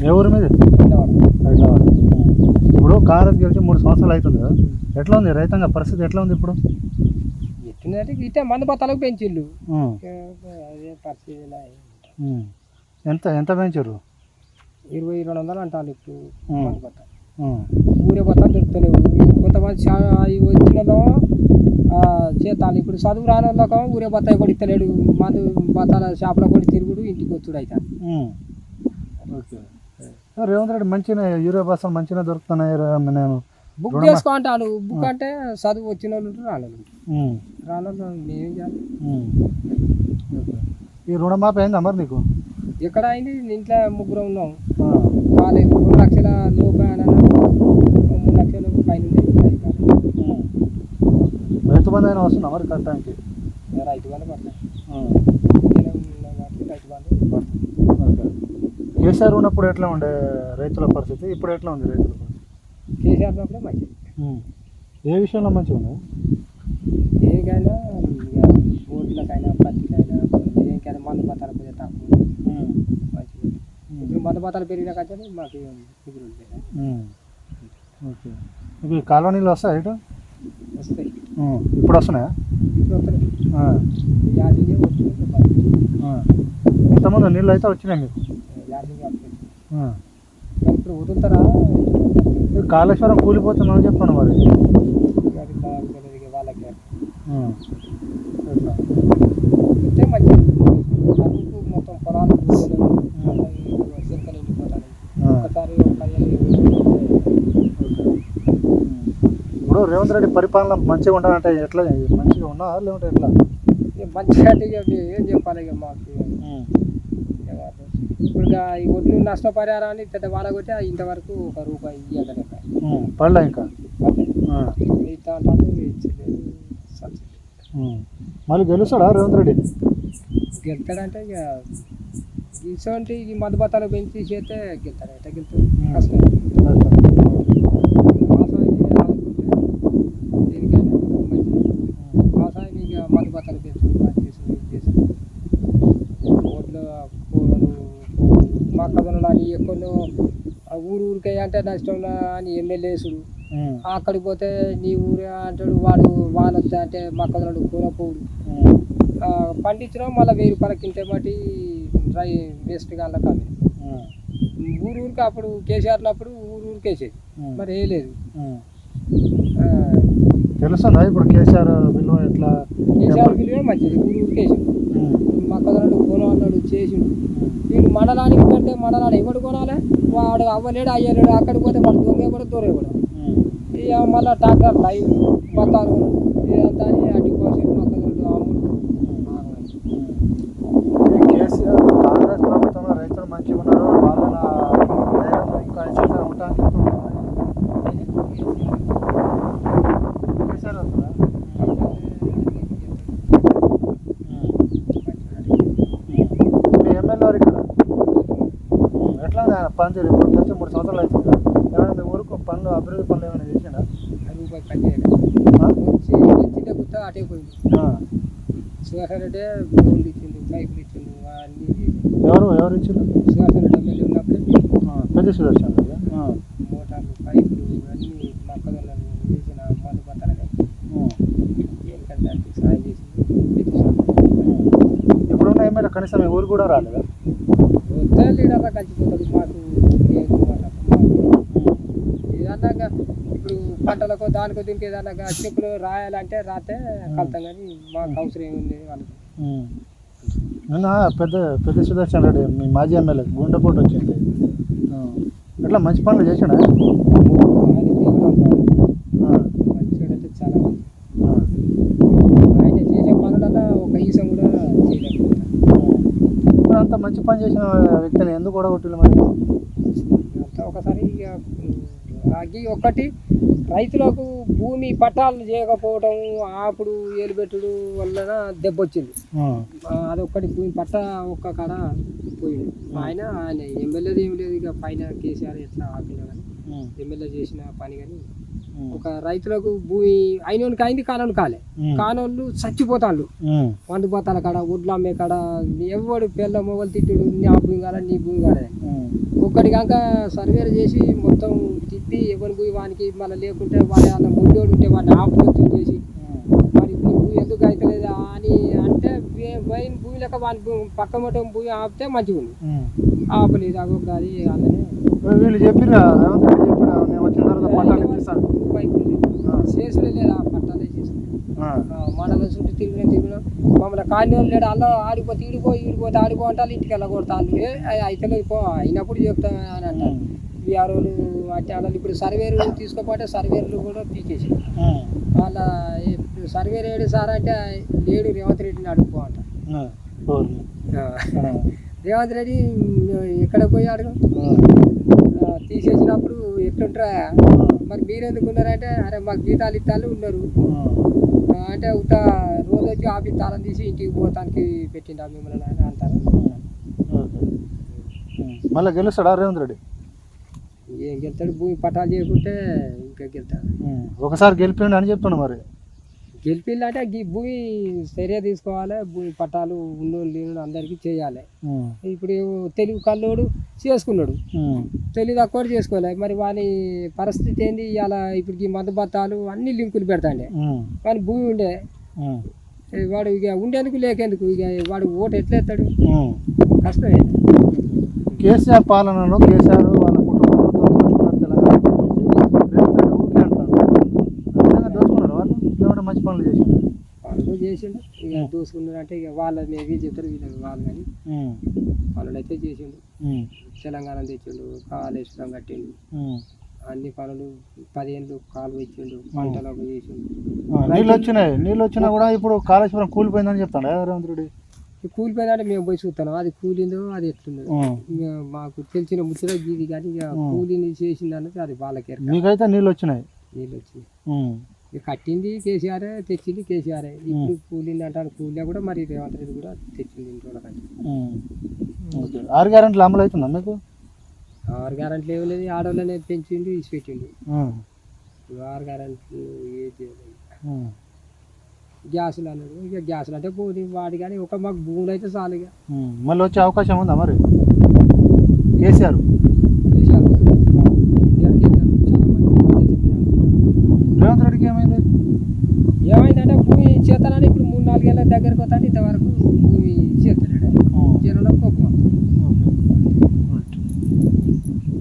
ఏ ఊరి మీద? హైదరాబాద్. ఇప్పుడు కాంగ్రెస్ గెలిచి 3 సంవత్సరాలు అవుతుంది కదా, ఎట్లా ఉంది రైతాంగ పరిస్థితి ఎట్లా ఉంది ఇప్పుడు? ఎట్టిందంటే ఇట్లా మంది బత్తాలకు పెంచిళ్ళు. అదే పరిస్థితి ఎంత ఎంత పెంచారు? 20-200 అంటారు ఇప్పుడు మంది బత్తాలు. ఊరే బత్తాలు దొరుకుతలేవు. కొంతమంది అవి వచ్చిన చేతాలు. ఇప్పుడు చదువు రాని వాళ్ళకో ఊరే బత్తాయి కూడా ఇస్తలేడు. మందు బత్తాల షాపులో కూడా తిరుగుడు, ఇంటికి వచ్చుడు అవుతాడు. ఓకే. రేవంత్ రెడ్డి మంచిగా యూరియా బస్తాలు మంచిగా దొరుకుతున్నాయి. నేను బుక్ చేసుకో అంటాను. బుక్ అంటే చదువు వచ్చిన వాళ్ళు ఉంటారు, రాని వాళ్ళు మేమేం చేయాలి? ఈ రుణమాఫీ అయిందా మరి నీకు? ఎక్కడ అయింది? ఇంట్లో ముగ్గురు ఉన్నాం. కాలేదు. 2 లక్షల లోపు అని 3 లక్షల పైన రైతు బంధు అయినా వస్తుందా మరి కట్టడానికి? రైతు బంధు పడతాయి. రైతు బంధు కేసీఆర్ ఉన్నప్పుడు ఎట్లా ఉండే రైతుల పరిస్థితి, ఇప్పుడు ఎట్లా ఉంది రైతుల పరిస్థితి? కేసీఆర్ ఉన్నప్పుడే మంచిది. ఏ విషయంలో మంచిగా ఉంది? దేనికైనా ఓట్లకైనా పత్తికైనా దేనికైనా మందు బత్తాలు కొంచెం తక్కువ మంచిది. ఇప్పుడు మందు బత్తాలు పెరిగిన కంటే మాకు ఎదురు ఓకే. ఇప్పుడు కాలనీలు వస్తాయి ఇటు వస్తాయి. ఇప్పుడు వస్తున్నాయా? ఇప్పుడు వస్తాయి. ఇంతకుముందు నీళ్ళు అయితే వచ్చినాయి మీకు? ఇప్పుడు వదులుతారా? కాళేశ్వరం కూలిపోతుందని చెప్తాను మరి. వాళ్ళకి ఎట్లా మంచిది. మొత్తం పొలాలు చెరుకలు వెళ్ళిపోతాయి. ఒకసారి ఇప్పుడు రేవంత్ రెడ్డి పరిపాలన మంచిగా ఉండాలంటే ఎట్లా? మంచిగా ఉన్నా లేకుంటే ఎట్లా? మంచిగా అంటే ఏం చెప్పాలి ఇక మాకు. ఇప్పుడు ఈ ఒడ్లు నష్టపరిహారాన్ని పెద్ద వాళ్ళ కొట్టి ఇంతవరకు ₹1 ఇవ్వగలక పడలే ఇంకా ఇస్తా అంటాను. ఇచ్చలేదు. మళ్ళీ గెలుస్తాడా రేవంత్ రెడ్డి? గెలుతాడంటే ఇక ఇటువంటి ఈ మధు బత్తాలు పెంచి చేస్తే గెలుతాడు. ఎట్లా గెలుతాడు? కష్టం. దేనికైనా మంచిది. వ్యవసాయం ఇక మధు బత్తాలు పెంచు ఓట్లు మొక్కజొన్నలు అని ఎక్కడో ఊరికే అంటే నష్టం అని ఎమ్మెల్యేసుడు. అక్కడికి పోతే నీ ఊరే అంటాడు వాడు. వాన వస్తే అంటే మొక్కజొన్నలు కూరపోవుడు. పండించడం మళ్ళీ ₹1000 కింటే మట్టి వేస్ట్గా అలా కాదు. ఊరికి అప్పుడు కేసీఆర్ ఉన్నప్పుడు ఊరికేసేది, మరి వేయలేదు. తెలుస్తుందా ఇప్పుడు కేసీఆర్ విలువ ఎట్లా? కేసీఆర్ విలువ మంచిది. ఊరికేసాడు. మొక్కజొన్నలు కొను అన్నాడు, చేసిండు. వీడు మండలానికి పెడితే మండలాన్ని ఎవడు కొనాలి? వాడు అవ్వలేడు, అయ్యలేడు. అక్కడికి పోతే వాడు దొంగ కూడా దూరం కూడా. ఇక మళ్ళీ ట్రాక్టర్ లైవ్ బత్తాలు ఇదంతా అని అడ్డి కోసి మొక్కజొన్నలు అమ్ముడు. కేసీఆర్ కాంగ్రెస్ ప్రభుత్వంలో రైతులు మంచిగా ఉన్నారు, వాళ్ళ ఇంకా ఉంటా అని చెప్తున్నారు. కేసీఆర్ వస్తుందా? మీ ఎమ్మెల్యే వారు ఇక్కడ ఎట్లా ఉంది ఆయన పనితీరు? ఇప్పుడు వచ్చి 3 సంవత్సరాలు అవుతుంది. ఏమైనా మీ ఊరికి పనులు, అభివృద్ధి పనులు ఏమైనా చేసిండా? ₹1 పని చేయలేదు. వచ్చింటే గుర్తా అటే పోయింది. సుహాసన్ రెడ్డి ఫోన్లు ఇచ్చిండు, పైపులు ఇచ్చిండు, అన్నీ చేసిండు. ఎవరు ఇచ్చిండు? సుహాసన్ రెడ్డి ఎమ్మెల్యే ఉన్నప్పుడే పెద్ద సుదర్శన్ మోటార్లు, పైపులు అన్నీ మొక్కజొన్నలు వేసిన మందు బత్తాలనే దేనికంటే దానికి సాయం చేసింది. ఇప్పుడున్న ఎమ్మెల్యే కనీసం మీ ఊరు కూడా రాలేదా? వస్తే లీడర్లా కలిసిపోతాడు. మాకు ఏదన్నాక ఇప్పుడు పంటలకు దానికో దీనికి ఏదన్నా చెప్పులు రాయాలంటే రాతే కలుతాం, కానీ మాకు అవసరం ఏముంది వాళ్ళకి. నిన్న పెద్ద సుదర్శన్ రెడ్డి మీ మాజీ ఎమ్మెల్యే గుండెపోటు వచ్చింది. ఎట్లా మంచి పనులు చేసాడా? ఆయన దేవుడు అనుకోవాలి. మంచిగాడైతే చాలా మంచి. ఆయన చేసే పనులలో ఒక ఈసం కూడా చేయలేకపోతాడు. ఇప్పుడు అంత మంచి పని చేసిన వ్యక్తిని ఎందుకు ఓడగొట్టిల్లు మరి? అంతా ఒకసారి అగ్గి ఒకటి రైతులకు భూమి పట్టాలు చేయకపోవడం, అప్పుడు ఏలుబెట్టుడు వలన దెబ్బ వచ్చింది. అదొక్కటి భూమి పట్ట ఒక్క కాడ పోయింది. ఆయన ఎమ్మెల్యేది ఏం లేదు. ఇక పైన కేసీఆర్ ఎట్లా ఆపినా కానీ ఎమ్మెల్యే చేసిన పని కానీ ఒక రైతులకు భూమి అయినోనికి అయింది కానోని కాలే కానోళ్ళు చచ్చిపోతాళ్ళు వండిపోతాల కాడ ఒడ్లు అమ్మే కాడ ఎవడు పిల్ల మొగలు తిట్టుడు నా భూమి కాడ నీ భూమి కాడ ఒక్కటి కాక సర్వేలు చేసి మొత్తం తిప్పి ఎవరి భూమి వానికి మళ్ళీ లేకుంటే వాడి అన్న ముండోడు ఉంటే వాడిని ఆపుకొచ్చి చేసి మరి భూమి ఎందుకు అవుతలేదా అని అంటే వైన్ భూమి లెక్క వాని పక్క మొత్తం భూమి ఆపితే మంచిగా ఉంది ఆపలేదు అగొక అది అలానే వీళ్ళు చెప్పిరా రేవంత్ రెడ్డి చెప్పిరా నేను వచ్చిన తర్వాత పట్టాలు ఇప్పిస్తాను చేసుడే లేదా పట్టాలే చేసుకుంటాం మండలం చుట్టూ తిరిగినా మమ్మల్ని కాని వాళ్ళు లేడు అలా ఆడిపోతే ఈడిపోతే ఆడిపో అంటారు ఇంటికి వెళ్ళగొడతాను అయితే పో అయినప్పుడు చెప్తాం అని అంటారు బీఆర్ఓలు అంటే వాళ్ళు ఇప్పుడు సర్వేలు తీసుకోపోతే సర్వేలు కూడా పీకేసి వాళ్ళ సర్వేలు ఏడు సార్ అంటే లేడు రేవంత్ రెడ్డిని అడుగుపో అంటారు రేవంత్ రెడ్డి ఎక్కడ పోయి అడుగు తీసేసినప్పుడు ఎట్లుంటారా మరి మీరు ఎందుకు ఉన్నారంటే అరే మాకు జీతాలు ఇస్తాలు ఉన్నారు అంటే ఉత్త రోజు వచ్చి ఆఫీస్ తాళం తీసి ఇంటికి పోతానికి పెట్టిండా మిమ్మల్ని అని అంటారు. మళ్ళీ గెలుస్తాడా రేవంత్ రెడ్డి? ఏం గెలుతాడు భూమి పట్టాలు చేయకుంటే ఇంకా గెలుతాడు. ఒకసారి గెలిపిండు అని చెప్తున్నా మరి గెలిపిల్లంటే ఈ భూమి చర్య తీసుకోవాలి భూమి పట్టాలు ఉన్నోళ్ళు లేని అందరికీ చేయాలి. ఇప్పుడు తెలుగు కల్లోడు చేసుకున్నాడు తెలివి తక్కువ చేసుకోవాలి మరి వాని పరిస్థితి ఏంది ఇవాళ ఇప్పుడు ఈ మందు బత్తాలు అన్ని లింకులు పెడతాండే వాని భూమి ఉండే వాడు ఇక ఉండేందుకు లేకేందుకు ఇక వాడు ఓటు ఎట్లా ఎత్తాడు కష్టమే. కేసీఆర్ పాలనలో కేసీఆర్ వాళ్ళ కుటుంబంలో తెలంగాణ దోచుకున్నారు వాళ్ళు లేకుంటే మంచి పనులు చేసిండు పనులు చేసిండు ఇక దోసుకున్నారు అంటే ఇక వాళ్ళ మేబీ చెప్తారు వీళ్ళు వాళ్ళు కానీ పనులు అయితే చేసిండు. తెలంగాణ తెచ్చిండు కాళేశ్వరం కట్టిండు అన్ని పనులు 10 ఏళ్ళు కాలు ఇచ్చిండు పంటలకు చేసిండు. నీళ్ళు వచ్చినా కూడా ఇప్పుడు కాళేశ్వరం కూలిపోయిందని చెప్తాడు రేవంత్ రెడ్డి. కూలిపోయిందంటే మేము పోయి చూస్తాను అది కూలిందో అది ఎట్లుందో మాకు తెలిసిన ముచ్చట గీది కానీ ఇక కూలిని చేసింది అన్నది అది వాళ్ళకే. మీకైతే నీళ్ళు వచ్చినాయి ఇక కట్టింది కేసీఆర్ తెచ్చింది కేసీఆర్ ఇప్పుడు కూలింది అంటారు కూలినా కూడా మరి రేవంత్ రెడ్డి కూడా తెచ్చింది ఇంట్లో. 6 గ్యారెంటీలు అమలు అవుతుందా మీకు? 6 గ్యారెంటీలు ఏమి లేదు ఆడవాళ్ళనే పెంచిండు ఇసి పెట్టిండు 6 గ్యారెంటీలు ఏది చేయలేదు. గ్యాసులు అన్నాడు ఇక గ్యాసులు అంటే పోనీ వాడి కానీ ఒక మాకు భూములు అయితే చాలు ఇక మళ్ళీ వచ్చే అవకాశం ఉందా మరి కేసీఆర్? రేవంత్ రెడ్డికి ఏమైందంటే భూమి చేస్తానని ఇప్పుడు 3-4 ఏళ్ళ దగ్గరకు వస్తాను ఇంతవరకు భూమి చేస్తాను